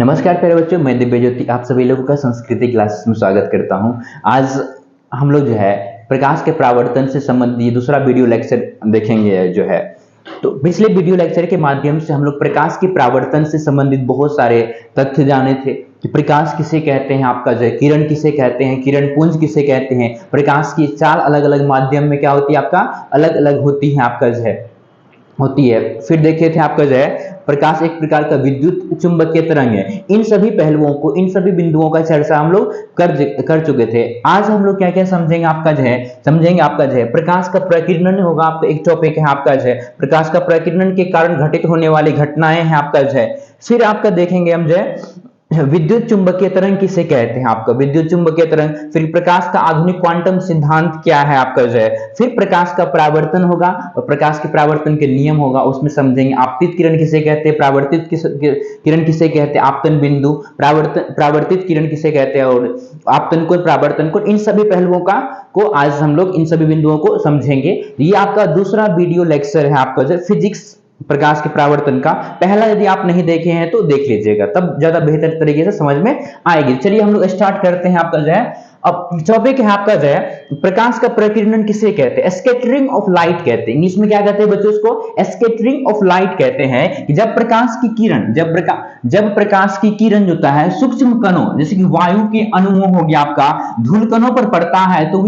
नमस्कार प्यारे बच्चों, मैं दिव्य ज्योति आप सभी लोगों का संस्कृति क्लासेस में स्वागत करता हूं। आज हम लोग जो है प्रकाश के परावर्तन से संबंधित दूसरा वीडियो लेक्चर देखेंगे जो है। तो पिछले वीडियो लेक्चर के माध्यम से हम लोग प्रकाश के परावर्तन से संबंधित बहुत सारे तथ्य जाने थे कि प्रकाश किसे कहते हैं, आपका जो है किरण किसे कहते हैं, किरण पुंज किसे कहते हैं, प्रकाश की चाल अलग अलग माध्यम में क्या होती है, आपका अलग अलग होती है, आपका जो है होती है। फिर देखे थे आपका जो है प्रकाश एक प्रकार का विद्युत चुंबकीय तरंग है। इन सभी पहलुओं को, इन सभी बिंदुओं का चर्चा हम लोग कर चुके थे। आज हम लोग क्या क्या समझेंगे, आपका जो है प्रकाश का प्रकीर्णन होगा। आपका एक टॉपिक है आपका जो है प्रकाश का प्रकीर्णन के कारण घटित होने वाली घटनाएं हैं आपका जो है। फिर आपका देखेंगे हम जो है विद्युत चुंबकीय तरंग किसे कहते हैं, आपका विद्युत चुंबकीय तरंग। फिर प्रकाश का आधुनिक क्वांटम सिद्धांत क्या है आपका जो है। फिर प्रकाश का परावर्तन होगा और प्रकाश के परावर्तन के नियम होगा, उसमें समझेंगे आपतित किरण किसे कहते हैं, किरण किसे कहते हैं, आपतन बिंदु, प्रावर्तित किरण किसे कहते हैं और आपतन कोण, परावर्तन कोण, इन सभी पहलुओं को आज हम लोग इन सभी बिंदुओं को समझेंगे। ये आपका दूसरा वीडियो लेक्चर है आपका जो फिजिक्स प्रकाश के परावर्तन का। पहला यदि आप नहीं देखे हैं तो देख लीजिएगा, तब ज्यादा बेहतर तरीके से समझ में आएगी। चलिए हम लोग स्टार्ट करते हैं आपका जो है। अब टॉपिक है आपका जो है प्रकाश का प्रकीर्णन किसे कहते हैं, स्कैटरिंग ऑफ लाइट कहते हैं। इंग्लिश में क्या कहते हैं बच्चों, उसको स्कैटरिंग ऑफ लाइट कहते हैं। कि जब प्रकाश की किरण जब प्रकाश की किरण जो होता है सूक्ष्म कणों, जैसे कि वायु के अणुओं हो गया आपका, धूल कणों पर पड़ता है तो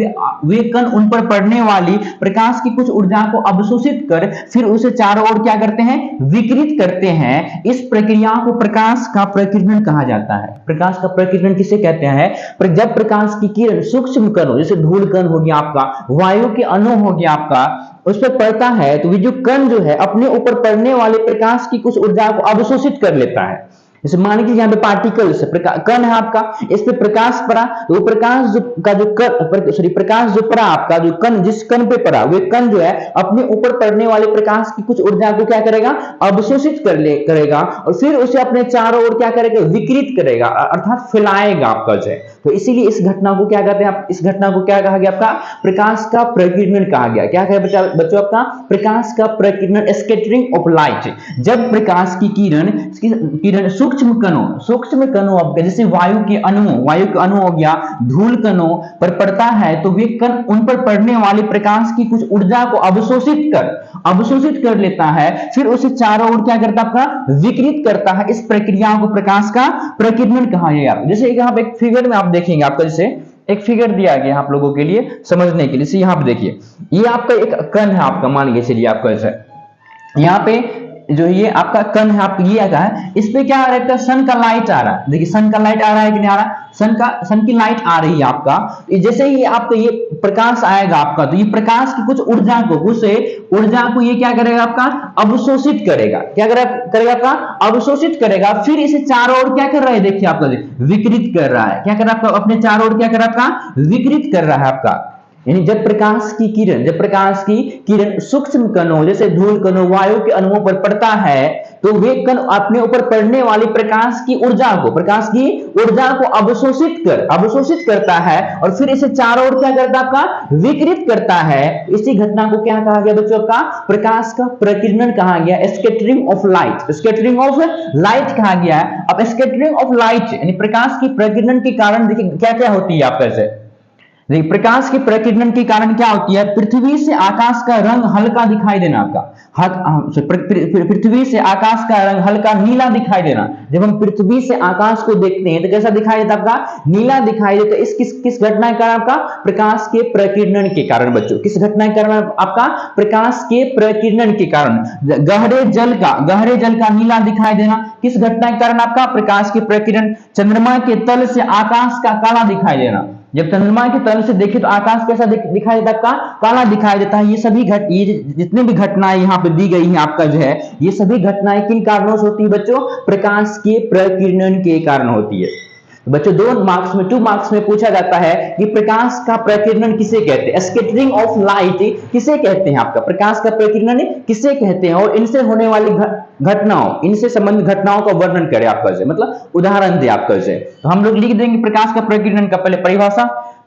वे कण उन पर पड़ने वाली प्रकाश की कुछ ऊर्जा को अवशोषित कर फिर उसे चारों ओर क्या करते हैं, विकिरित करते हैं। इस प्रक्रिया को प्रकाश का प्रकीर्णन कहा जाता है। प्रकाश का प्रकीर्णन किसे कहते हैं, जब प्रकाश की किरण सूक्ष्म कणों, जैसे धूल कण हो गया आपका, वायु के अणु हो गया आपका, उस पर पड़ता है तो वे जो कण जो है अपने ऊपर पड़ने वाले प्रकाश की कुछ ऊर्जा को अवशोषित कर लेता है। जैसे मान लीजिए यहाँ पे पार्टिकल्स कण है आपका, इस पे प्रकाश पड़ा तो वो प्रकाश प्रकाश जो पड़ा आपका, जो कण जिस कण पे पड़ा वे कण जो है अपने ऊपर पड़ने वाले प्रकाश की कुछ ऊर्जा को क्या करेगा, अवशोषित करेगा और फिर उसे अपने चारों ओर क्या करेगा, विकिरित करेगा, अर्थात फैलाएगा आपका जो है। तो इसीलिए इस घटना को क्या कहते हैं, इस घटना को क्या कहा गया, आपका प्रकाश का प्रकीर्णन कहा गया। क्या कहा बच्चों, आपका प्रकाश का प्रकीर्णन, स्कैटरिंग ऑफ लाइट। जब प्रकाश की किरण सूक्ष्म कणों आपका, जैसे वायु के अणु हो गया, धूल कणों पर पड़ता है तो वे कण उन पर पड़ने वाली प्रकाश की कुछ ऊर्जा को अवशोषित कर लेता है, फिर उसे चारों ओर क्या करता है, आपका विकिरित करता है। इस प्रक्रिया को प्रकाश का प्रकीर्णन कहा गया। जैसे यहाँ पे एक फिगर में आप देखेंगे, आपका जैसे एक फिगर दिया गया आप लोगों के लिए समझने के लिए। जैसे यहाँ पे देखिए, ये आपका एक कण है आपका, मान लीजिए चलिए आपका जैसे यहाँ पे जो ये आपका कण है, आप ये आता है, इस पे क्या आ रहा है, सन का लाइट आ रहा है। देखिए सन का लाइट आ रहा है कि नहीं आ रहा, सन की लाइट आ रही है आपका। जैसे ही आपका ये प्रकाश आएगा आपका, तो ये प्रकाश की कुछ ऊर्जा को ये क्या करेगा, आपका अवशोषित करेगा। क्या करेगा आपका, अवशोषित करेगा। फिर इसे चारों ओर क्या कर रहा है, देखिए आपका विकिरित कर रहा है। क्या कर रहा है आपका, अपने चारों ओर क्या कर रहा है, आपका विकिरित कर रहा है आपका। यानी जब प्रकाश की किरण सूक्ष्म कणों, जैसे धूल कणों, वायु के अणुओं पर पड़ता है तो वे कण अपने ऊपर पड़ने वाली प्रकाश की ऊर्जा को अवशोषित करता है और फिर इसे चारों ओर क्या करता है, आपका विकिरित करता है। इसी घटना को क्या कहा गया बच्चों, का प्रकाश का प्रकीर्णन कहा गया, स्कैटरिंग ऑफ लाइट कहा गया है। अब स्कैटरिंग ऑफ लाइट यानी प्रकाश की प्रकीर्णन के कारण देखिए क्या क्या होती है आपका से। देखिए प्रकाश के प्रकीर्णन के कारण क्या होती है, पृथ्वी से आकाश का रंग हल्का दिखाई देना आपका, पृथ्वी से आकाश का रंग हल्का नीला दिखाई देना। जब हम पृथ्वी से आकाश को देखते हैं तो कैसा दिखाई देता, आपका नीला दिखाई देता। इस किस घटना के कारण, आपका प्रकाश के प्रकीर्णन के कारण। बच्चों किस घटना के कारण, आपका प्रकाश के प्रकीर्णन के कारण। गहरे जल का नीला दिखाई देना किस घटना के कारण, आपका प्रकाश के प्रकीर्णन। चंद्रमा के तल से आकाश का काला दिखाई देना, जब चंद्रमा के तल से देखे तो आकाश कैसा दिखाई देता, आपका काला दिखाई देता है। ये जितनी भी घटनाएं यहाँ पे दी गई हैं आपका जो है, ये सभी घटनाएं किन कारणों से होती है बच्चों, प्रकाश के प्रकीर्णन के कारण होती है। बच्चों 2 मार्क्स में पूछा जाता है कि प्रकाश का प्रकीर्णन किसे कहते हैं, स्कैटरिंग ऑफ लाइट किसे कहते हैं, आपका प्रकाश का प्रकीर्णन किसे कहते हैं, और इनसे होने वाली घटनाओं, इनसे संबंधित घटनाओं का वर्णन करें आपका से, मतलब उदाहरण दे आपका से। तो हम लोग लिख देंगे प्रकाश का प्रकीर्णन का पहले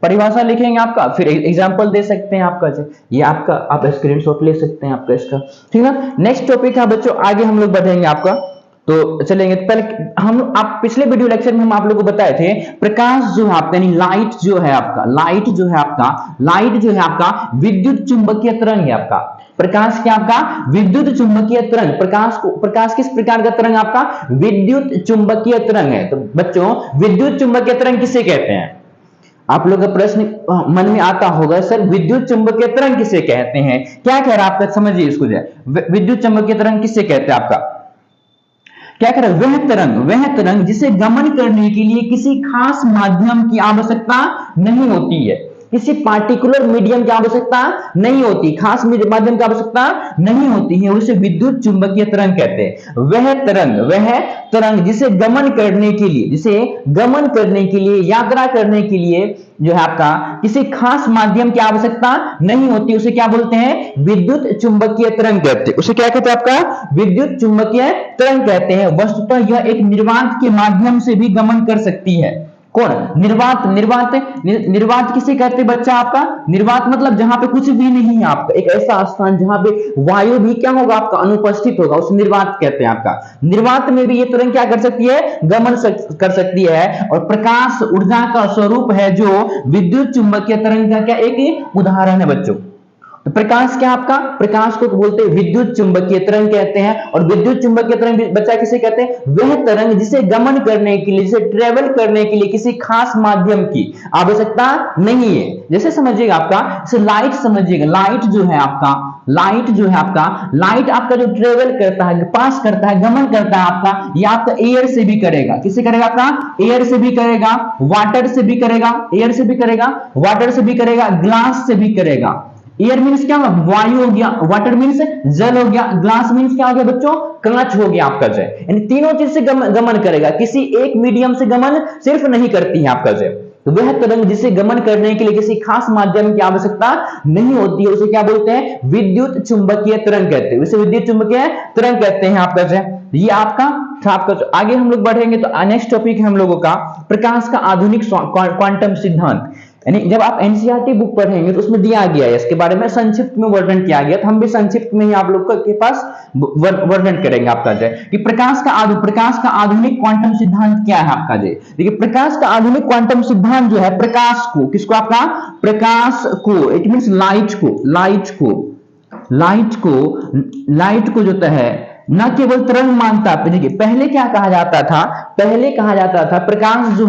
परिभाषा लिखेंगे आपका, फिर एग्जांपल दे सकते हैं आपका से। ये आपका आप स्क्रीनशॉट ले सकते हैं आपका इसका, ठीक है। नेक्स्ट टॉपिक है बच्चों, आगे हम लोग बढ़ेंगे आपका तो चलेंगे। तो पहले आप पिछले वीडियो लेक्चर में हम आप लोगों को बताए थे, प्रकाश जो है आपका यानी लाइट जो है आपका, लाइट जो है आपका विद्युत चुंबकीय तरंग है आपका। प्रकाश क्या आपका विद्युत चुंबकीय तरंग। प्रकाश किस प्रकार का तरंग आपका विद्युत चुंबकीय तरंग है। तो बच्चों विद्युत चुंबकीय तरंग किसे कहते हैं? आप लोग का प्रश्न मन में आता होगा, सर विद्युत चुंबकीय तरंग किसे कहते हैं? क्या कह रहा है आपका, समझिए इसको जो है विद्युत चुंबकीय तरंग किसे कहते हैं आपका। क्या कह रहा है वह तरंग जिसे गमन करने के लिए किसी खास माध्यम की आवश्यकता नहीं होती है, किसी पार्टिकुलर मीडियम की आवश्यकता नहीं होती, खास माध्यम की आवश्यकता नहीं होती है, उसे विद्युत चुंबकीय तरंग कहते हैं। वह तरंग जिसे गमन करने के लिए यात्रा करने के लिए जो है आपका किसी खास माध्यम की आवश्यकता नहीं होती, उसे क्या बोलते हैं विद्युत चुंबकीय तरंग कहते हैं। उसे क्या कहते हैं आपका विद्युत चुंबकीय तरंग कहते हैं। वस्तुतः यह एक निर्वात के माध्यम से भी गमन कर सकती है। कौन? निर्वात किसे कहते हैं बच्चा आपका? निर्वात मतलब जहां पे कुछ भी नहीं है आपका, एक ऐसा स्थान जहां पे वायु भी क्या होगा आपका अनुपस्थित होगा, उसे निर्वात कहते हैं आपका। निर्वात में भी ये तरंग क्या कर सकती है गमन कर सकती है। और प्रकाश ऊर्जा का स्वरूप है जो विद्युत चुंबकीय तरंग का क्या एक उदाहरण है बच्चों। तो प्रकाश क्या आपका, प्रकाश को बोलते हैं विद्युत चुंबकीय तरंग कहते हैं। और विद्युत चुंबकीय तरंग बच्चा किसे कहते हैं? वह तरंग जिसे गमन करने के लिए, जिसे ट्रेवल करने के लिए किसी खास माध्यम की आवश्यकता नहीं है। जैसे समझिएगा आपका, जैसे लाइट समझिएगा, लाइट जो है आपका जो ट्रेवल करता है, पास करता है, गमन करता है आपका, यह आपका एयर से भी करेगा। किससे करेगा आपका? एयर से भी करेगा, वाटर से भी करेगा, एयर से भी करेगा, वाटर से भी करेगा, ग्लास से भी करेगा। एयर मीन्स क्या होगा वायु हो गया, वाटर मीन्स जल हो गया, ग्लास मीन्स क्या हो गया बच्चों कांच हो गया आपका जय। यानी तीनों चीज से गमन करेगा, किसी एक मीडियम से गमन सिर्फ नहीं करती है आपका जय। तो वह तरंग जिसे गमन करने के लिए किसी खास माध्यम की आवश्यकता नहीं होती है, उसे क्या बोलते हैं विद्युत चुंबकीय तरंग कहते हैं। उसे विद्युत चुंबकीय तरंग कहते हैं आपका जय। ये आपका आगे हम लोग बढ़ेंगे तो नेक्स्ट टॉपिक है हम लोगों का प्रकाश का आधुनिक क्वांटम सिद्धांत। यानी जब आप एनसीईआरटी बुक पढ़ेंगे तो उसमें दिया गया है, इसके बारे में संक्षिप्त में वर्णन किया गया, तो हम भी संक्षिप्त में ही आप लोग के पास वर्णन करेंगे आपका जय कि प्रकाश का आधुनिक क्वांटम सिद्धांत क्या है आपका जय। देखिए प्रकाश का आधुनिक क्वांटम सिद्धांत जो है प्रकाश को, किसको आपका प्रकाश को, इट मींस लाइट को जो है न केवल तरंग मानता है। देखिए पहले क्या कहा जाता था, प्रकाश जो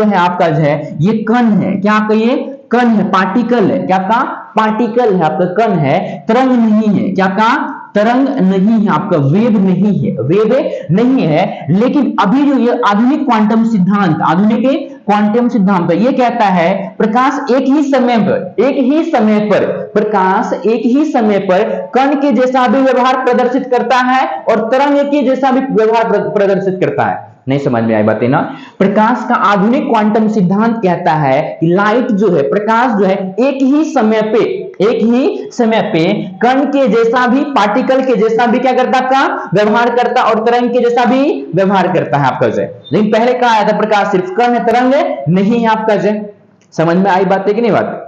है आपका जो है ये कण है, क्या आपका ये कण है, पार्टिकल है, क्या आपका पार्टिकल है, आपका कण है, तरंग नहीं है, क्या आपका तरंग नहीं है, आपका वेव नहीं है। लेकिन अभी जो ये आधुनिक क्वांटम सिद्धांत ये कहता है प्रकाश एक ही समय पर कण के जैसा भी व्यवहार प्रदर्शित करता है और तरंग के जैसा भी व्यवहार प्रदर्शित करता है। नहीं समझ में आई बातें ना? प्रकाश का आधुनिक क्वांटम सिद्धांत कहता है कि लाइट जो है, प्रकाश जो है एक ही समय पे कण के जैसा भी, पार्टिकल के जैसा भी क्या करता आपका व्यवहार करता और तरंग के जैसा भी व्यवहार करता है आपका जय। लेकिन पहले कहा आया था प्रकाश सिर्फ कण है, तरंग नहीं है आपका जय। समझ में आई बात है कि नहीं बात?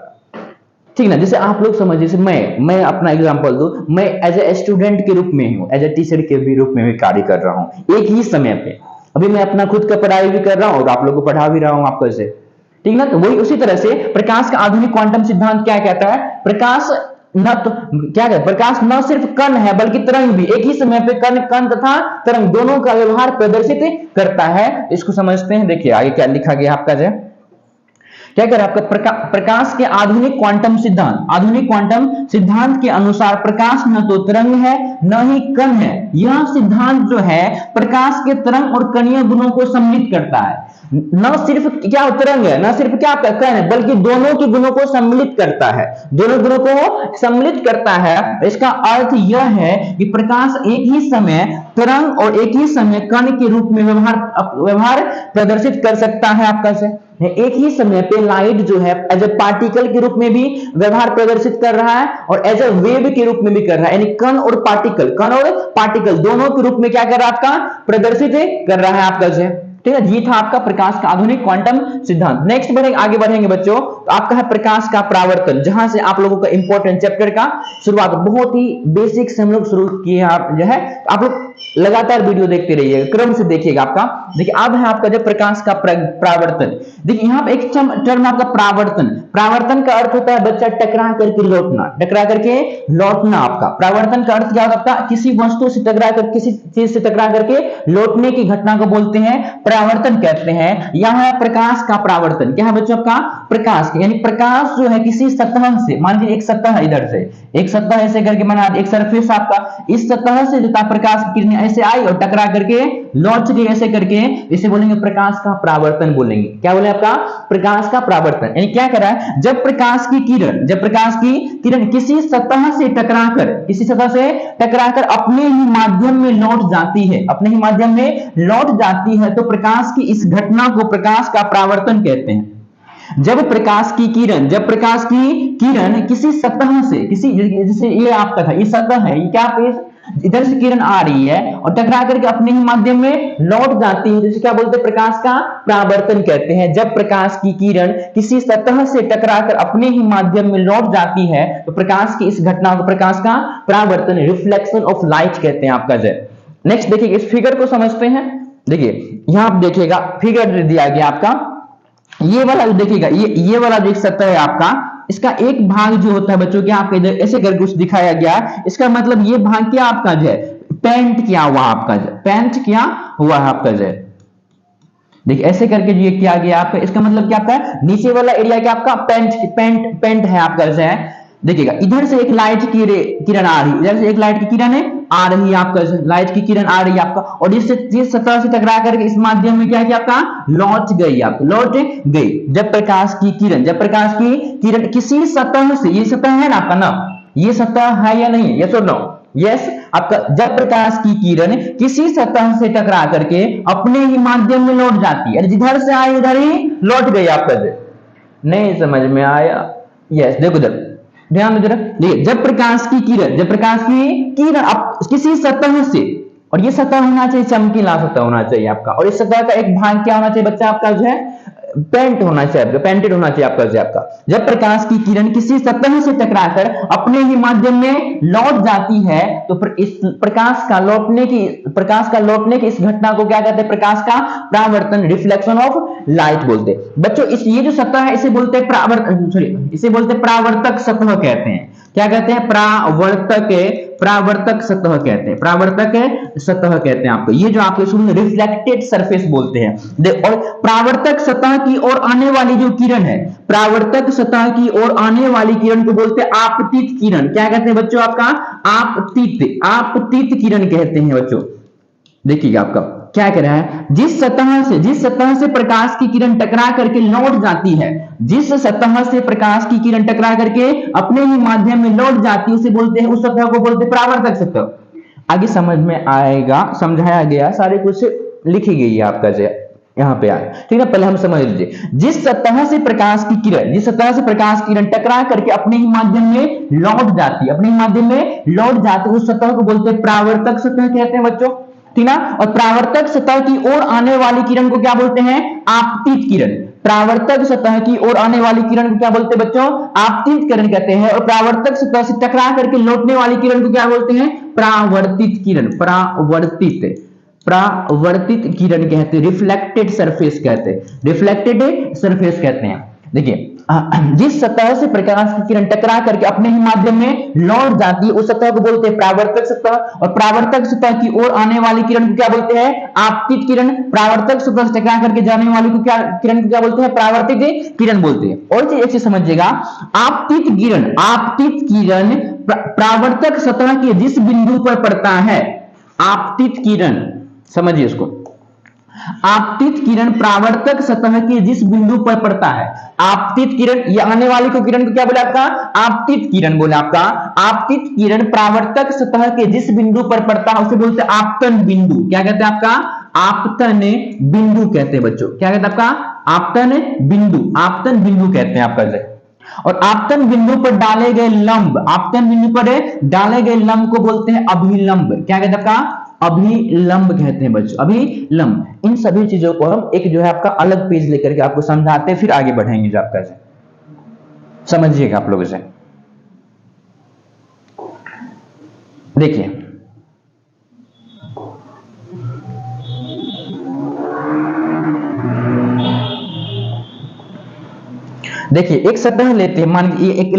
ठीक ना? जैसे आप लोग समझ, जैसे मैं अपना एग्जांपल दूं, मैं एज ए स्टूडेंट के रूप में हूं, एज ए टीचर के भी रूप में भी कार्य कर रहा हूं एक ही समय पे। अभी मैं अपना खुद का पढ़ाई भी कर रहा हूं और आप लोगों को पढ़ा भी रहा हूं आपको से, ठीक ना? तो वही उसी तरह से प्रकाश का आधुनिक क्वांटम सिद्धांत क्या कहता है, प्रकाश न सिर्फ कण है बल्कि तरंग भी, एक ही समय पे कण तथा तरंग दोनों का व्यवहार प्रदर्शित करता है। इसको समझते हैं। देखिए आगे क्या लिखा गया आपका जय, क्या कर आपका प्रकाश के आधुनिक क्वांटम सिद्धांत के अनुसार प्रकाश न तो तरंग है न ही कण है। यह सिद्धांत जो है प्रकाश के तरंग और कणीय गुणों को सम्मिलित करता है। न सिर्फ क्या तरंग है, न सिर्फ क्या कण है, बल्कि दोनों के गुणों को सम्मिलित करता है, दोनों गुणों को सम्मिलित करता है। इसका अर्थ यह है कि प्रकाश एक ही समय तरंग और एक ही समय कण के रूप में व्यवहार प्रदर्शित कर सकता है आपका से। एक ही समय पे लाइट जो है एज ए पार्टिकल के रूप में भी व्यवहार प्रदर्शित कर रहा है और एज ए वेव के रूप में भी कर रहा है। यानी कण और पार्टिकल दोनों के रूप में क्या कर रहा है आपका प्रदर्शित कर रहा है आपका से। ठीक है, ये था आपका प्रकाश का आधुनिक क्वांटम सिद्धांत। नेक्स्ट आगे बढ़ेंगे बच्चों, तो आपका है प्रकाश का परावर्तन, जहां से आप लोगों का इंपॉर्टेंट चैप्टर का शुरुआत बहुत ही बेसिक से हम लोग शुरू किए। आप जो है आप लोग लगातार वीडियो देखते रहिएगा, क्रम से देखिएगा। आपका देखिए अब है आपका जब प्रकाश का परावर्तन। देखिए यहाँ पे एक टर्म आपका परावर्तन। परावर्तन का अर्थ होता है बच्चा टकरा करके लौटना, टकरा करके लौटना। आपका परावर्तन का अर्थ क्या होता है? किसी वस्तु से टकरा कर, किसी चीज से टकरा करके लौटने की घटना को बोलते हैं परावर्तन कहते हैं। यहाँ प्रकाश का परावर्तन क्या है बच्चों? आपका प्रकाश, यानी प्रकाश जो है किसी सतह से, मान लीजिए एक सतह है, इधर से एक सतह ऐसे करके बना, एक सरफेस आपका, इस सतह से जो प्रकाश की किरणें ऐसे आई और टकरा करके लौट गई ऐसे करके, इसे बोलेंगे प्रकाश का परावर्तन बोलेंगे। क्या बोले? आपका प्रकाश का परावर्तन। यानी क्या कर रहा है? जब प्रकाश की किरण किसी सतह से टकराकर, किसी सतह से टकराकर अपने ही माध्यम में लौट जाती है, अपने ही माध्यम में लौट जाती है, तो प्रकाश की इस घटना को प्रकाश का परावर्तन कहते हैं। जब प्रकाश की किरण किसी सतह से, किसी जैसे ये आपका था, ये सतह है, ये क्या पे इधर से किरण आ रही है और टकरा करके अपने ही माध्यम में लौट जाती है, जिसे क्या बोलते हैं? प्रकाश का परावर्तन कहते हैं। जब प्रकाश की किरण किसी सतह से टकराकर अपने ही माध्यम में लौट जाती है, तो प्रकाश की इस घटना को प्रकाश का परावर्तन, रिफ्लेक्शन ऑफ लाइट कहते हैं आपका। जय नेक्स्ट देखिए, इस फिगर को समझते हैं। देखिए यहां आप देखिएगा, फिगर दिया गया आपका, ये वाला देखिएगा, ये वाला देख सकता है आपका, इसका एक भाग जो होता है बच्चों, क्या आपका इधर ऐसे करके कुछ दिखाया गया, इसका मतलब ये भाग क्या आपका जो है पेंट किया हुआ, आपका पेंट किया हुआ है आपका जो है। देखिए ऐसे करके जो ये किया गया आपका, इसका मतलब क्या आपका नीचे वाला एरिया क्या आपका पेंट है आपका जो है। देखिएगा इधर से एक लाइट की किरण आ रही है, इधर से एक लाइट की किरण आ रही है आपका, लाइट की किरण आ रही है आपका, और जिस सतह से टकरा करके इस माध्यम में क्या किया आपका लौट गई, आपको लौट गई। जब प्रकाश की किरण किसी सतह से, ये सतह है ना आपका ना, ये सतह है या नहीं? यस और नो? यस। आपका जब प्रकाश की किरण किसी सतह से टकरा करके अपने ही माध्यम में लौट जाती है, जिधर से आई उधर ही लौट गई आपका। नहीं समझ में आया? यस, देखो इधर ध्यान दो जरा। देखिए जब प्रकाश की किरण अब किसी सतह से, और ये सतह होना चाहिए चमकीला सतह होना चाहिए आपका, और इस सतह का एक भाग क्या होना चाहिए बच्चा आपका जो है पेंटेड होना चाहिए आपका जो आपका। जब प्रकाश की किरण किसी सतह से टकराकर अपने ही माध्यम में लौट जाती है, तो इस प्रकाश का लौटने की इस घटना को क्या कहते हैं? प्रकाश का परावर्तन, रिफ्लेक्शन ऑफ लाइट बोलते हैं बच्चों। ये जो सतह है इसे बोलते हैं परावर्तक सतह कहते हैं। क्या कहते हैं? परावर्तक सतह कहते हैं आपको। ये जो आपके शुरू में रिफ्लेक्टेड सरफेस बोलते हैं। और परावर्तक सतह की ओर आने वाली जो किरण है, परावर्तक सतह की ओर आने वाली किरण को बोलते हैं आपतित किरण। क्या कहते हैं बच्चों? आपका आपतित किरण कहते हैं बच्चों। देखिएगा आपका क्या कह रहा है, जिस सतह से प्रकाश की किरण टकरा करके लौट जाती है, जिस सतह से प्रकाश की किरण टकरा करके अपने ही माध्यम में लौट जाती है, उसे बोलते हैं, उस सतह को बोलते हैं परावर्तक सतह। आगे समझ में आएगा, समझाया गया, सारे कुछ लिखी गई है आपका जो यहाँ पे आए, ठीक है। पहले हम समझ लीजिए, जिस सतह से प्रकाश की किरण टकरा करके अपने ही माध्यम में लौट जाती है, उस सतह को बोलते हैं परावर्तक सतह कहते हैं बच्चों, ठीक ना। और परावर्तक सतह की ओर आने वाली किरण को क्या बोलते हैं? आपतित किरण। परावर्तक सतह की ओर आने वाली किरण को क्या बोलते हैं बच्चों? आपतित किरण कहते हैं। और परावर्तक सतह से टकरा करके लौटने वाली किरण को क्या बोलते हैं? परावर्तित किरण। परावर्तित किरण कहते हैं, रिफ्लेक्टेड सरफेस कहते हैं। देखिए जिस सतह से प्रकाश की किरण टकरा करके अपने ही माध्यम में लौट जाती है, उस सतह को बोलते हैं परावर्तक सतह। और परावर्तक सतह की ओर आने वाली किरण को क्या बोलते हैं? आपतित किरण। परावर्तक सतह से टकरा करके जाने वाली किरण को क्या बोलते हैं? परावर्तित किरण बोलते हैं। और ऐसे समझिएगा, आपतित किरण परावर्तक सतह के जिस बिंदु पर पड़ता है, आपतित किरण, समझिए इसको, आपतित किरण परावर्तक सतह के जिस बिंदु पर पड़ता है, आपतित किरण, ये आने वाली को किरण को क्या बोला आपका? आपतित किरण बोला आपका। आपतित किरण परावर्तक सतह के जिस बिंदु पर पड़ता है, उसे बोलते हैं आपतन बिंदु। क्या कहते हैं आपका? आपतन बिंदु कहते हैं बच्चों। क्या कहते हैं आपका? आपतन बिंदु कहते हैं आपका। और आपतन बिंदु पर डाले गए लंब को बोलते हैं अभिलंब। क्या कहते हैं आपका? अभिलंब कहते हैं बच्चों, अभिलंब। इन सभी चीजों को हम एक जो है आपका अलग पेज लेकर के आपको समझाते हैं, फिर आगे बढ़ेंगे जो आपका समझिएगा आप लोग इसे। देखिए देखिए एक सतह लेते हैं, मान लीजिए एक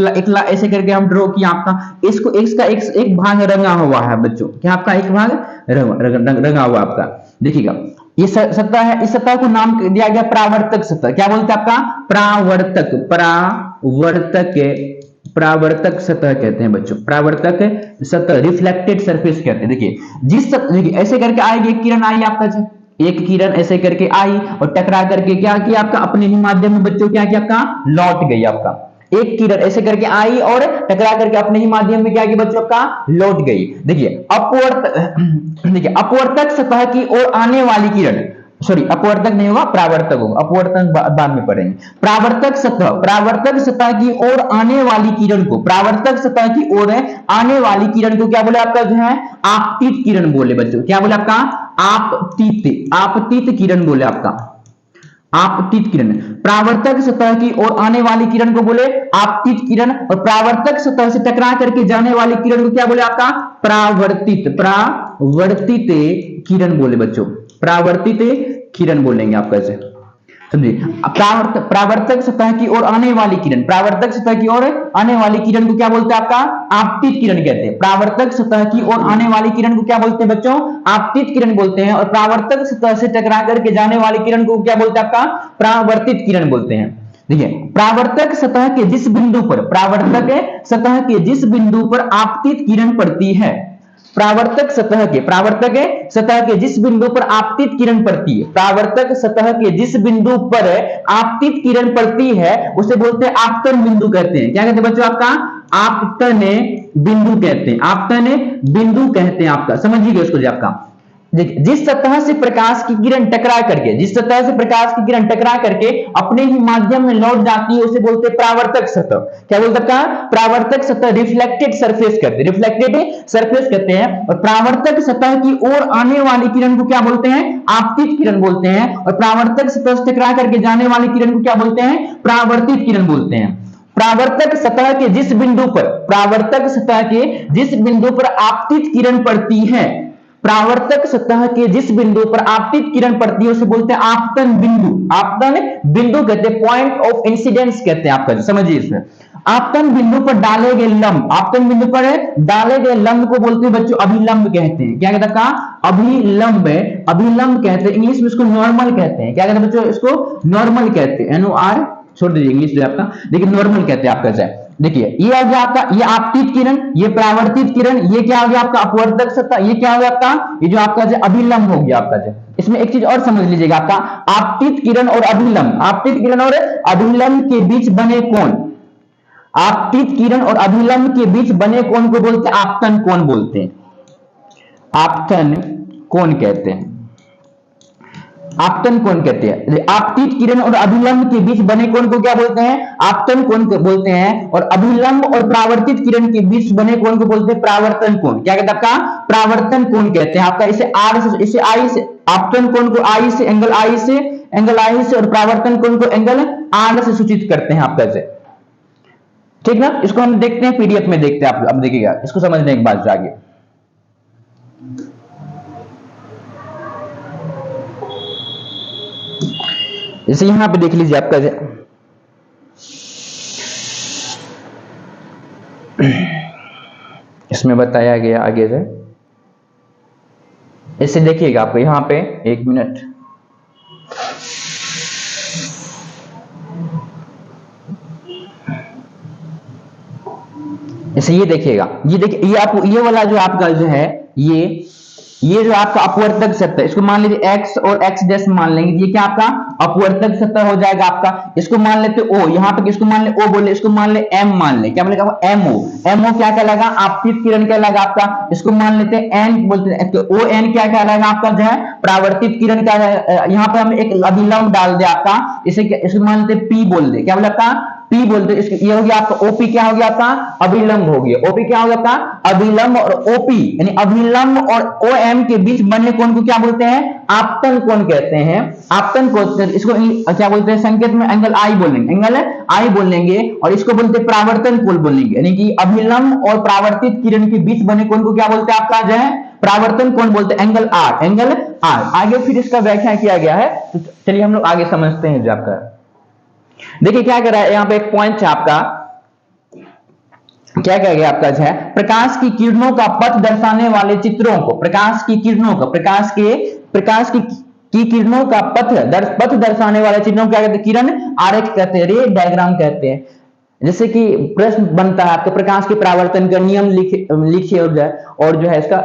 ऐसे करके हम ड्रॉ किया आपका, इसको इसका एक भाग रंगा हुआ है बच्चों, क्या आपका एक भाग रंगा हुआ आपका। देखिएगा ये सतह है, इस सतह को नाम दिया गया प्रावर्तक सतह। क्या बोलते हैं आपका? प्रावर्तक, प्रावर्तक सतह कहते हैं बच्चों, प्रावर्तक सतह, रिफ्लेक्टेड सरफेस कहते हैं। देखिए ऐसे करके आएगी, एक किरण आई आपका, एक किरण ऐसे करके आई और टकरा करके क्या किया आपका, अपने ही माध्यम में बच्चों क्या किया आपका, लौट गई आपका। एक किरण ऐसे करके आई और टकरा करके अपने ही माध्यम में क्या किया बच्चों का, लौट गई। देखिए अपवर्तक सतह की ओर आने वाली किरण, सॉरी अपवर्तक नहीं होगा, प्रावर्तक होगा, अपवर्तन बाद में पढ़ेंगे। प्रावर्तक सतह की ओर आने वाली किरण को, प्रावर्तक सतह की ओर आने वाली किरण को क्या बोले आपका जो है, आपतित किरण बोले बच्चों। क्या बोले आपका? आपतित किरण बोले आपका, आपतित किरण। प्रावर्तक सतह की ओर आने वाली किरण को बोले आपतित किरण, और प्रावर्तक सतह से टकरा करके जाने वाली किरण को क्या बोले आपका, प्रावर्तित किरण बोले बच्चों, प्रावर्तित किरण बोलेंगे आपका इसे, समझिए। प्रावर्तक सतह की ओर आने वाली किरण, प्रावर्तक सतह की ओर आने वाली किरण को क्या बोलते हैं आपका, आपतित किरण कहते हैं। प्रावर्तक सतह की ओर आने वाली किरण को क्या बोलते हैं बच्चों, आपतित किरण बोलते हैं। और प्रावर्तक सतह से टकरा करके जाने वाली किरण को क्या बोलते हैं आपका, प्रावर्तित किरण बोलते हैं। देखिए प्रावर्तक सतह के जिस बिंदु पर, प्रावर्तक सतह के जिस बिंदु पर आपतित किरण पड़ती है, प्रावर्तक सतह के जिस बिंदु पर आपतित किरण पड़ती है, प्रावर्तक सतह के जिस बिंदु पर आपतित किरण पड़ती है उसे बोलते हैं आपतन बिंदु कहते हैं। क्या कहते हैं बच्चों आपका, आपतन बिंदु कहते हैं, आपतन बिंदु कहते हैं आपका, समझिएगा इसको जी आपका। देखिए जिस सतह से प्रकाश की किरण टकरा करके, जिस सतह से प्रकाश की किरण टकरा करके अपने ही माध्यम में लौट जाती है उसे बोलते हैं प्रावर्तक सतह। क्या बोलते हैं? प्रावर्तक सतह, रिफ्लेक्टेड सरफेस कहते हैं, रिफ्लेक्टेड सरफेस कहते हैं। और प्रावर्तक सतह की ओर आने वाली किरण को क्या बोलते हैं, आपतित किरण बोलते हैं। और प्रावर्तक सतह से टकरा करके जाने वाली किरण को क्या बोलते हैं, प्रावर्तित किरण बोलते हैं। प्रावर्तक सतह के जिस बिंदु पर, प्रावर्तक सतह के जिस बिंदु पर आपतित किरण पड़ती है, प्रावर्तक सतह के जिस बिंदु पर आपतित किरण पड़ती है उसे बोलते हैं आपतन बिंदु। आपतन बिंदु कहते हैं, पॉइंट ऑफ इंसिडेंस कहते हैं आपका, समझिए इसमें। आपतन बिंदु पर डाले गए लंब, आपतन बिंदु पर डाले गए लंब को बोलते हैं बच्चों अभिलंब कहते हैं। क्या कहते हैं? अभिलंब, अभिलंब कहते हैं। इंग्लिश में इसको नॉर्मल कहते हैं। क्या कहते हैं बच्चों? इसको नॉर्मल कहते हैं, NOR छोड़ दीजिए इंग्लिश जो आपका, लेकिन नॉर्मल कहते हैं आपका। जाए देखिए ये आ गया आपका, ये आपतित किरण, ये प्रावर्तित किरण, ये क्या हो गया आपका अपवर्तक सतह, ये क्या हो गया आपका, ये जो आपका जो अभिलंब हो गया आपका। जो इसमें एक चीज और समझ लीजिएगा, आपका आपतित किरण और अभिलंब, आपतित किरण और अभिलंब के बीच बने कोण, आपतित किरण और अभिलंब के बीच बने कोण को बोलते हैं आपतन कोण बोलते हैं, आपतन कोण कहते हैं, आपतन कोण कहते हैं। आपतित किरण और अभिलंब के बीच बने कोण को क्या बोलते हैं, आपतन कोण बोलते हैं। और अभिलंब और प्रावर्तित किरण के बीच बने कोण को बोलते हैं प्रावर्तन कोण। क्या कहते हैं आपका, प्रावर्तन कोण कहते हैं आपका। इसे आर से, इसे आई से, आपतन कोण को आई से, एंगल आई से, और प्रावर्तन कोण को एंगल आर से सूचित करते हैं आपका से, ठीक ना। इसको हम देखते हैं पीडीएफ में, देखते हैं आप, अब देखिएगा इसको समझने के बाद आगे। जैसे यहां पे देख लीजिए आपका, इसमें बताया गया आगे से, इसे देखिएगा आपको यहां पे, एक मिनट, जैसे ये देखिएगा, ये देखिए, ये आपको ये वाला जो आपका जो है, ये जो आपका अपवर्तक सतह, इसको मान लीजिए x और x डैश मान लेंगे, ये क्या आपका अपवर्तक सतह हो जाएगा आपका। इसको मान लेते O, यहाँ पे किसको मान ले, O बोले, इसको मान ले M मान ले, क्या बोलेगा MO क्या कहलाएगा, आपतित किरण कहलाएगा आपका। इसको मान लेते हैं N बोलते हैं, तो ON क्या कहलाएगा आपका जो है प्रावर्तित किरण का है। यहाँ पे हम एक अभिलंब डाल दे आपका, इसे इसको मान लेते P बोल दे, क्या बोले आपका पी बोलते हैं, ये हो गया आपका ओपी, क्या हो गया आपका अभिलंब हो गया, ओपी क्या हो गया आपका अभिलंब, और ओपी यानी अभिलंब और ओएम के बीच बने कोण को क्या बोलते हैं, आपतन कोण कहते हैं। आपतन कोण, इसको क्या बोलते हैं, संकेत में एंगल आई बोलेंगे, एंगल आई बोलेंगे, और इसको बोलते हैं प्रावर्तन कोण बोलेंगे, यानी कि अभिलंब और परावर्तित किरण के बीच बने कोण को क्या बोलते हैं आपका जो है प्रावर्तन कोण बोलते हैं, एंगल आर, एंगल आर। आगे फिर इसका व्याख्या किया गया है, तो चलिए हम लोग आगे समझते हैं जो आपका, देखिए क्या कर रहा है यहाँ पे, एक पॉइंट है आपका, क्या कह गया आपका जो है, प्रकाश की किरणों का पथ दर्शाने वाले चित्रों को, प्रकाश की किरणों का, प्रकाश की किरणों का पथ दर्शाने वाले चित्रों को क्या कहते हैं, किरण आरेख कहते हैं, रे डायग्राम कहते हैं। जैसे कि प्रश्न बनता है आपके, प्रकाश के परावर्तन का नियम लिखिए और जो है इसका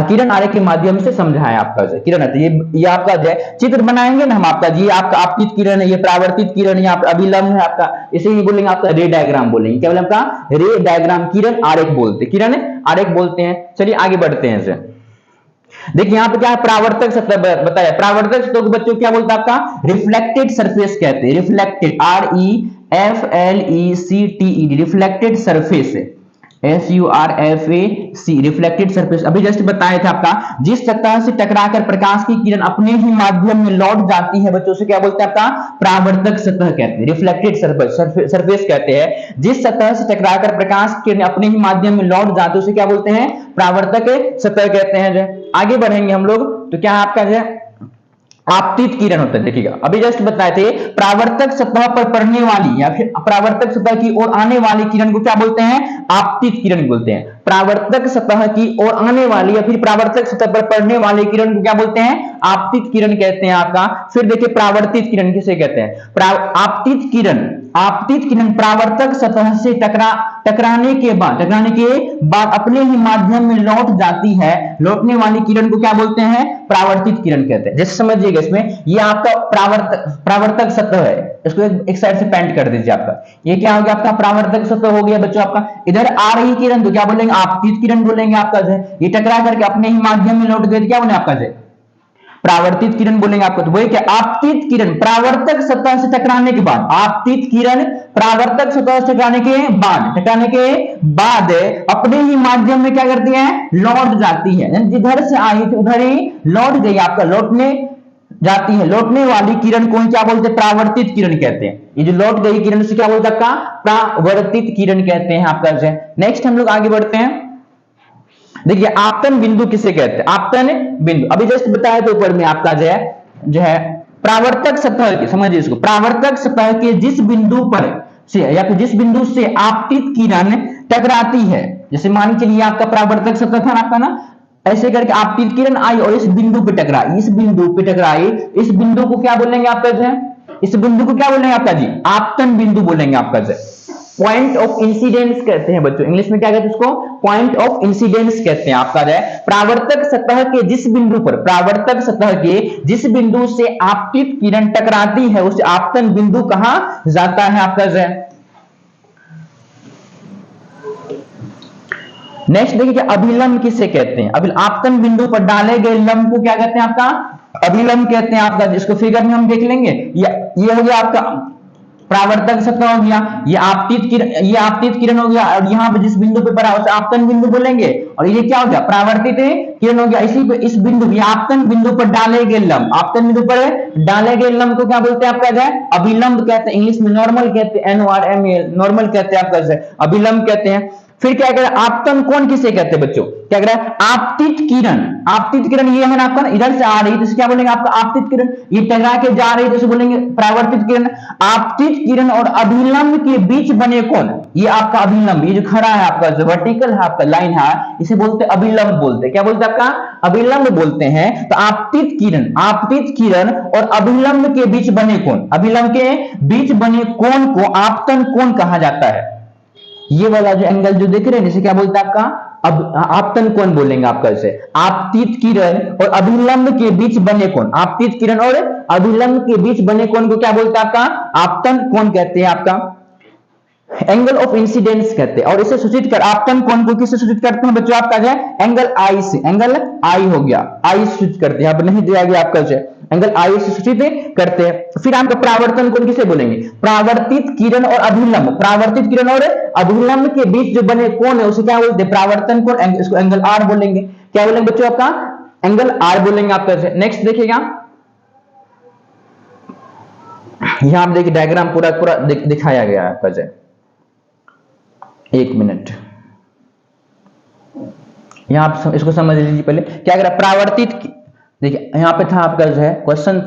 किरण आरेख के माध्यम से समझाएं आपका जो किरण है, ये आपका जो है चित्र बनाएंगे ना हम आपका, ये आपका आपतित किरण है, ये परावर्तित किरण, ये आपका अभिलंब है आपका, इसे ही बोलेंगे आपका रे डायग्राम बोलेंगे, क्या बोले आपका रे डायग्राम, किरण आरेख बोलते, किरण आरेख बोलते हैं। चलिए आगे बढ़ते हैं इसे, देखिए यहाँ पे क्या है, परावर्तक सतह बताया, परावर्तक सतह को बच्चों क्या बोलते हैं आपका रिफ्लेक्टेड सरफेस कहते हैं, reflected, REFLECTED, reflected surface, SURFAC, reflected surface. अभी जस्ट बताया था आपका, जिस सतह से टकराकर प्रकाश की किरण अपने ही माध्यम में लौट जाती है बच्चों से क्या बोलते हैं आपका परावर्तक सतह कहते हैं, रिफ्लेक्टेड सरफेस कहते हैं। जिस सतह से टकराकर प्रकाश की किरण अपने ही माध्यम में लौट जाती है उसे क्या बोलते हैं परावर्तक सतह कहते हैं। जो आगे बढ़ेंगे हम लोग, तो क्या आपका जो आपतित किरण होता है, देखिएगा अभी जस्ट बताए थे, परावर्तक सतह पर पड़ने वाली या फिर परावर्तक सतह की ओर आने वाली किरण को क्या बोलते हैं आपतित किरण बोलते हैं। परावर्तक सतह की ओर आने वाली या फिर परावर्तक सतह पर पड़ने वाली किरण को क्या बोलते हैं आपतित किरण कहते हैं आपका। फिर देखिए परावर्तित किरण किसे कहते हैं, आपतित किरण परावर्तक सतह से टकराने के बाद अपने ही माध्यम में लौट जाती है, लौटने वाली किरण को क्या बोलते हैं परावर्तित किरण कहते हैं। जैसे समझिएगा इसमें, ये आपका परावर्तक सतह है, इसको एक साइड से पेंट कर दीजिए आपका, ये क्या हो गया आपका परावर्तक सतह हो गया बच्चों आपका। इधर आ रही किरण तो क्या बोलेंगे आपतित किरण बोलेंगे आपका जो है, ये टकरा करके अपने ही माध्यम में लौट गई क्या बोले आपका जो परावर्तित किरण बोलेंगे आपको। तो वही क्या आपतित किरण परावर्तक सतह से टकराने के बाद, आपतित किरण परावर्तक सतह से टकराने के बाद अपने ही माध्यम में क्या करती है लौट जाती है, जिधर से आई थी उधर ही लौट गई आपका, लौटने जाती है। लौटने वाली किरण को क्या बोलते हैं परावर्तित किरण कहते हैं। ये जो लौट गई किरण से क्या बोलते हैं आपका परावर्तित किरण कहते हैं आपका। नेक्स्ट हम लोग आगे बढ़ते हैं, देखिए आपतन बिंदु किसे कहते हैं, आपतन बिंदु अभी जस्ट बताया तो ऊपर में आपका जो है परावर्तक सतह के, समझिए इसको, परावर्तक सतह के जिस बिंदु पर से या फिर जिस बिंदु से आपतित किरण टकराती है, जैसे मान के लिए आपका परावर्तक सतह था आपका ना, ऐसे करके आपतित किरण आई और इस बिंदु पे टकराई, इस बिंदु को क्या बोलेंगे आपका जो है, इस बिंदु को क्या बोलेंगे आपका जी आपतन बिंदु बोलेंगे आपका जो पॉइंट ऑफ इंसिडेंस कहते हैं बच्चों, इंग्लिश में क्या कहते हैं इसको पॉइंट ऑफ इंसिडेंस कहते हैं आपका है। परावर्तक सतह के जिस बिंदु पर, परावर्तक सतह के जिस बिंदु से आपतित किरण टकराती है उसे आपतन बिंदु कहा जाता है आपका है। नेक्स्ट देखिए अभिलंब किसे कहते हैं, आपतन बिंदु पर डाले गए लंब को क्या कहते हैं आपका अभिलंब कहते हैं आपका, जिसको फिगर में हम देख लेंगे। ये हो गया आपका परावर्तक सतह हो गया, ये आपतित किरण हो गया, और यहाँ पे जिस बिंदु पे पड़ा उसे आपतन बिंदु बोलेंगे, और ये क्या हो गया परावर्तित किरण हो गया। इसी पे इस बिंदु आपतन बिंदु पर डाले गए लंब, आपतन बिंदु पर डाले गए लंब को क्या बोलते हैं आपका अभिलंब कहते हैं, इंग्लिश में नॉर्मल कहते हैं, NORMAL नॉर्मल कहते हैं आपका अभिलंब कहते हैं। फिर क्या कह रहा है आपतन कोण किसे कहते हैं बच्चों, क्या कह रहा है आपतित किरण ये है ना आपका इधर से आ रही है तो क्या बोलेंगे आपका आपतित किरण, ये टकरा के जा रही है तो बोलेंगे परावर्तित किरण। आपतित किरण और अभिलंब के बीच बने कोण, ये आपका अभिलंब, ये जो खड़ा है आपका जो वर्टिकल है आपका लाइन है, इसे बोलते हैं अभिलंब बोलते हैं, क्या बोलते हैं आपका अभिलंब बोलते हैं। तो आपतित किरण और अभिलंब के बीच बने कोण, अभिलंब के बीच बने कोण को आपतन कोण कहा जाता है। ये वाला जो एंगल जो देख रहे हैं इसे क्या बोलते हैं आपका आपतन कोण बोलेंगे आपका इसे। आपतित किरण और अभिलंब के बीच बने कोण, आपतित किरण और अभिलंब के बीच बने कोण को क्या बोलते हैं आपका आपतन कोण कहते हैं आपका। एंगल ऑफ इंसिडेंस कहते हैं, और इसे सूचित कर आपतन कोण को किससे सूचित करते हैं बच्चों आपका एंगल आई से, एंगल आई हो गया, आई सूचित करते हैं। अब नहीं दिया गया आपका एंगल आई से सूचित करते हैं। फिर आपका परावर्तन कोण किसे बोलेंगे? परावर्तित किरण और अभिलंब, परावर्तित किरण और अभिलंब के बीच जो बने कोण है उसे क्या बोलते हैं? परावर्तन कोण। इसको एंगल आर बोलेंगे। क्या बोलेंगे बच्चों? आपका एंगल आर बोलेंगे आपका। नेक्स्ट देखिएगा, यहां आप देखिए डायग्राम पूरा पूरा दिखाया गया है आपका। एक मिनट, यहां आप इसको समझ लीजिए पहले। क्या कह रहा है? परावर्तित, देखिए यहाँ पे था आपका जो है क्वेश्चन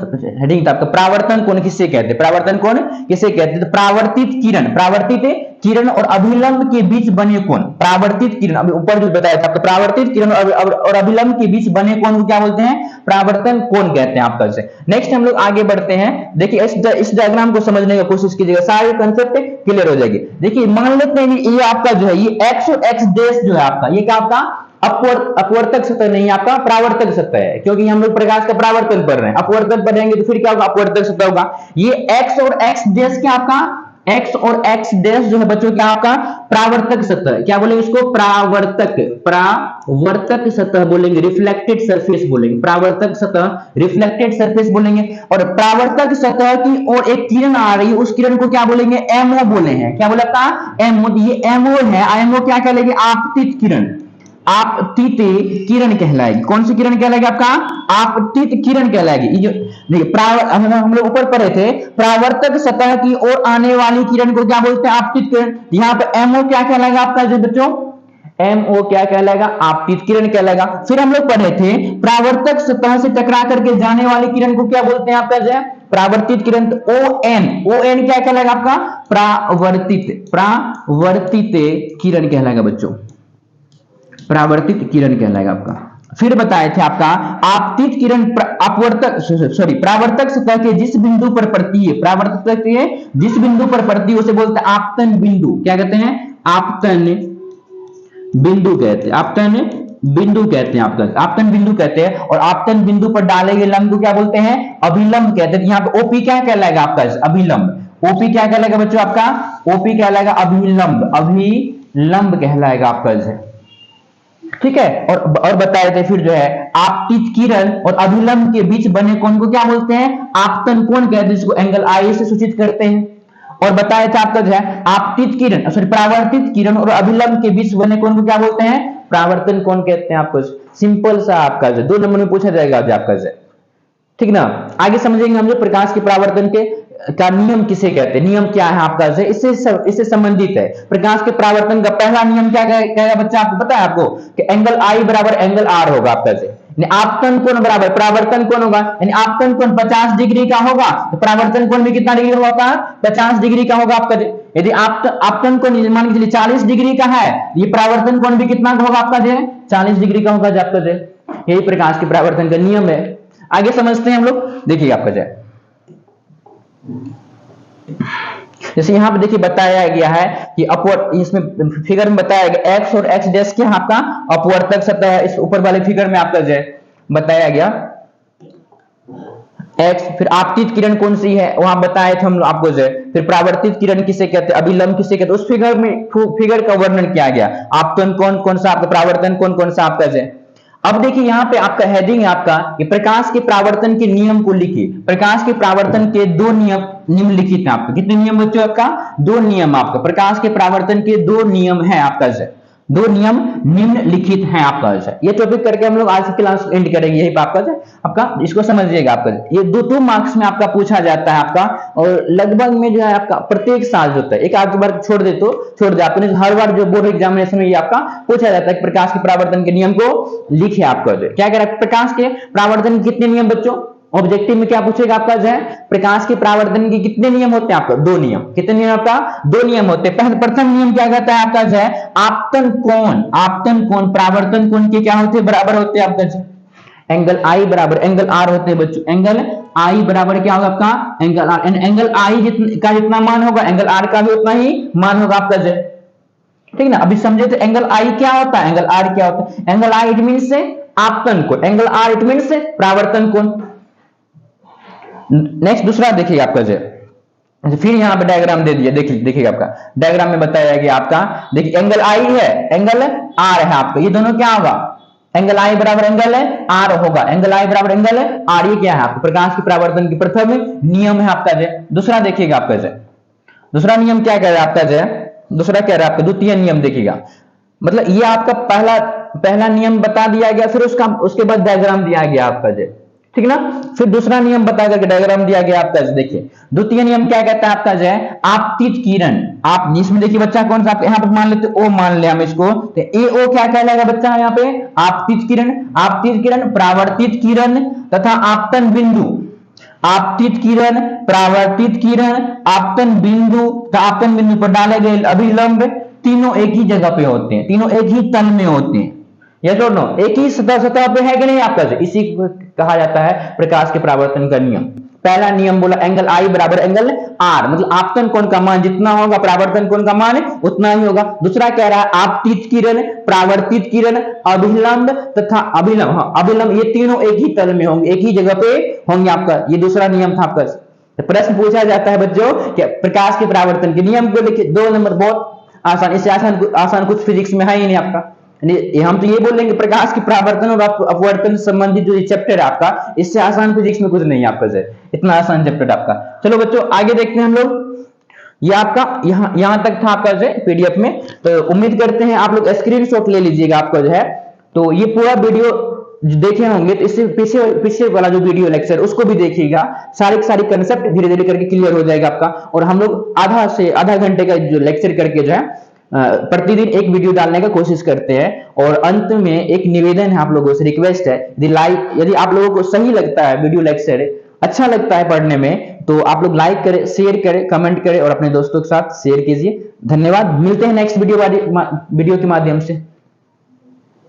हेडिंग था आपका, परावर्तन कोण किसे कहते हैं? परावर्तन कोण किसे कहते हैं? तो परावर्तित किरण, परावर्तित किरण और अभिलंब के बीच बने कोण, परावर्तित किरण, अभी ऊपर जो बताया था आपका, परावर्तित किरण और अभिलंब के बीच बने कोण को क्या बोलते हैं? परावर्तन कोण कहते हैं आपका। नेक्स्ट हम लोग आगे बढ़ते हैं। देखिए इस डायग्राम को समझने की कोशिश कीजिएगा, सारे कंसेप्ट क्लियर हो जाएगी। देखिए मान लेते हैं ये आपका जो है ये एक्स और एक्स डैश जो है आपका, ये क्या आपका अपवर्तक सतह नहीं, आपका परावर्तक सतह है, क्योंकि हम लोग प्रकाश का परावर्तन पढ़ रहे हैं। अपवर्तन पढ़ेंगे तो फिर क्या होगा? अपवर्तक सतह होगा। ये एक्स और एक्स डैश क्या आपका, एक्स और एक्स डैश जो है बच्चों क्या आपका? परावर्तक सतह। क्या बोलेंगे इसको? परावर्तक, परावर्तक सतह बोलेंगे, रिफ्लेक्टेड सरफेस बोलेंगे, परावर्तक सतह, रिफ्लेक्टेड सरफेस बोलेंगे। और परावर्तक सतह की ओर एक किरण आ रही है, उस किरण को क्या बोलेंगे? एमओ बोले हैं। क्या बोला था? एमओ। ये एमओ है, एमओ क्या कहलाएगी? आपतित किरण, आपतित किरण कहलाएगी। कौन सी किरण कहलाएगी? आपका आपतित किरण कहलाएगी। ये जो देखिए हम लोग ऊपर पढ़े थे, परावर्तक सतह की ओर आने वाली किरण को क्या बोलते हैं? आपतित किरण। यहाँ पे एमओ क्या कहलाएगा आपका जो बच्चों? एमओ क्या कहलाएगा? आपतित किरण कहलाएगा। फिर हम लोग पढ़े थे परावर्तक सतह से टकरा करके जाने वाली किरण को क्या बोलते हैं आपका जो? परावर्तित किरण। ओ एन, ओ एन क्या कहलाएगा आपका? परावर्तित, परावर्तित किरण कहलाएगा बच्चों, परावर्तित किरण कहलाएगा आपका। फिर बताए थे आपका आपतित किरण अपवर्तक सॉरी परावर्तक सतह के जिस बिंदु पर पड़ती है, परावर्तक सतह के जिस बिंदु पर पड़ती है उसे बोलते हैं आपतन बिंदु। क्या कहते हैं? आपतन बिंदु कहते हैं, आपतन बिंदु कहते हैं, आपतन बिंदु कहते हैं। और आपतन बिंदु पर डाले गए लंब को क्या बोलते हैं? अभिलंब कहते हैं। यहाँ पे ओपी क्या कहलाएगा आपका? अभिलंब। ओपी क्या कहलाएगा बच्चों आपका? ओपी कहलाएगा अभिलंब, अभिलंब कहलाएगा आपका। ठीक है। और बताए थे फिर जो है आपतित किरण और अभिलंब के बीच बने कोण को क्या बोलते हैं? आपतन कोण कहते हैं, जिसको एंगल आई से सूचित करते हैं। और बताया था आपका जो है आपतित किरण सॉरी परावर्तित किरण और अभिलंब के बीच बने कोण को क्या बोलते हैं? परावर्तन कोण कहते हैं आपको। सिंपल सा आपका जो 2 नंबर में पूछा जाएगा आपका। ठीक ना। आगे समझेंगे हम जो प्रकाश के परावर्तन के का नियम किसे कहते हैं, नियम क्या है आपका, इससे संबंधित है। प्रकाश के परावर्तन का पहला नियम क्या कहेगा बच्चा? आपको पता है आपको कि एंगल आई बराबर एंगल आर होगा आपका। आपतन कोण बराबर परावर्तन कोण होगा, यानी आपतन कोण 50 डिग्री का होगा तो परावर्तन कोण भी कितना डिग्री होगा? 50 डिग्री का होगा आपका। यदि आपतन कोण मान के चलिए 40 डिग्री का है, ये परावर्तन कोण भी कितना होगा आपका? 40 डिग्री का होगा आपका। यही प्रकाश के परावर्तन का नियम है। आगे समझते हैं हम लोग। देखिए आपका जैसे यहां पे देखिए बताया गया है कि अपवर्त, इसमें फिगर में बताया गया एक्स और एक्स डैश क्या आपका अपवर्तक सतह है। इस ऊपर वाले फिगर में आपका जो बताया गया एक्स, फिर आपतित किरण कौन सी है वहां बताए थे हम आपको जो। फिर परावर्तित किरण किसे कहते हैं? अभिलंब किसे कहते हैं? उस फिगर में फिगर का वर्णन किया गया। आपतन कौन सा आपका, परावर्तन कौन सा आपका जो। अब देखिए यहाँ पे आपका हेडिंग है आपका कि प्रकाश के परावर्तन के नियम को लिखिए। प्रकाश के परावर्तन के 2 नियम निम्नलिखित हैं आपके। कितने नियम बच्चों? आपका 2 नियम। आपका प्रकाश के परावर्तन के 2 नियम है आपका, 2 नियम निम्नलिखित हैं आपका। ये टॉपिक करके हम लोग आज की क्लास एंड करेंगे। यही आपका इसको समझिएगा आपका। ये 2 मार्क्स में आपका पूछा जाता है आपका, और लगभग में जो है आपका प्रत्येक साल होता है। एक आध बार छोड़ दे तो छोड़ दे, आपने हर बार जो बोर्ड एग्जामिनेशन में ये आपका पूछा जाता है कि प्रकाश के परावर्तन के नियम को लिखे आपका। क्या कह रहा है? प्रकाश के परावर्तन के कितने नियम बच्चों? ऑब्जेक्टिव में क्या पूछेगा आपका जो है? प्रकाश के परावर्तन के कितने नियम होते हैं आपका? 2 नियम। कितने नियम आपका? 2 नियम होते हैं। प्रथम नियम क्या कहता है आपका जो है? आपतन कोण, आपतन कोण परावर्तन कोण के क्या होते हैं? बराबर होते हैं आपका। एंगल आई बराबर एंगल आर होते हैं बच्चों। एंगल आई बराबर क्या होगा आपका? Angle are. एंगल आई का जितना मान होगा एंगल आर का भी उतना ही मान होगा आपका जो। ठीक ना। अभी समझे तो एंगल आई क्या होता है, एंगल आर क्या होता है? एंगल आई इट मीन से आपतन कोण, एंगल आर इट मीन से परावर्तन कोण। नेक्स्ट दूसरा देखिए आपका जो, फिर यहां पे डायग्राम दे दिया। देखिएगा आपका डायग्राम में बताया गया आपका। देखिए एंगल आई है, एंगल आर है आपका, ये दोनों क्या होगा? एंगल आई बराबर एंगल है आर होगा, एंगल आई बराबर एंगल है आर। ये क्या है आपको प्रकाश की परावर्तन की प्रथम नियम है आपका जो। दूसरा देखिएगा आपका जो, दूसरा नियम क्या कह रहा है आपका जो, दूसरा कह रहा है आपका द्वितीय नियम देखिएगा। मतलब ये आपका पहला नियम बता दिया गया, फिर उसके बाद डायग्राम दिया गया आपका जो, ठीक ना। फिर दूसरा नियम बता करके डायग्राम दिया गया आपका। देखिए द्वितीय नियम क्या कहता है आपका जो है, आपतित किरण। आप जिसमें देखिए बच्चा कौन सा, यहाँ पे मान लेते ओ, मान लिया हम इसको, तो ए ओ क्या कहलाएगा बच्चा यहाँ पे, आपतित किरण। आपतित किरण, परावर्तित किरण तथा आपतन बिंदु। आपतित किरण, परावर्तित किरण, आपतन बिंदु, आपतन बिंदु पर डाले गए अभिलंब, तीनों एक ही जगह पे होते हैं, तीनों एक ही तल में होते हैं। यस और नो, एक ही सतह पे है कि नहीं आपका। इसी को कहा जाता है प्रकाश के परावर्तन का नियम। पहला नियम बोला एंगल आई बराबर एंगल आर, मतलब आपतन कोण का मान जितना होगा परावर्तन कोण का मान उतना ही होगा। दूसरा कह रहा है आपतित किरण, परावर्तित किरण, अभिलंब तथा अभिलंब, हाँ अभिलंब, ये तीनों एक ही तल में होंगे, एक ही जगह पे होंगे आपका। ये दूसरा नियम था आपका। तो प्रश्न पूछा जाता है बच्चों कि प्रकाश के परावर्तन के नियम को लिखिए। 2 नंबर बहुत आसान, इससे आसान कुछ फिजिक्स में है ही नहीं आपका। हम तो ये बोलेंगे प्रकाश की परावर्तन और अपवर्तन संबंधित जो चैप्टर है आपका, इससे आसान फिजिक्स में कुछ नहीं आपका से, इतना आसान चैप्टर आपका। चलो बच्चों आगे देखते हैं हम लोग। ये आपका यहां तक था आपका जो पीडीएफ में। तो उम्मीद करते हैं आप लोग स्क्रीनशॉट ले लीजिएगा आपका जो है। तो ये पूरा वीडियो देखे होंगे तो इससे पीछे वाला जो वीडियो लेक्चर उसको भी देखिएगा। सारी कंसेप्ट धीरे धीरे करके क्लियर हो जाएगा आपका। और हम लोग आधा घंटे का जो लेक्चर करके जो है प्रतिदिन एक वीडियो डालने का कोशिश करते हैं। और अंत में एक निवेदन है आप लोगों से, रिक्वेस्ट है, यदि आप लोगों को सही लगता है वीडियो लेक्चर, अच्छा लगता है पढ़ने में, तो आप लोग लाइक करें, शेयर करें, कमेंट करें और अपने दोस्तों के साथ शेयर कीजिए। धन्यवाद, मिलते हैं नेक्स्ट वीडियो के माध्यम से।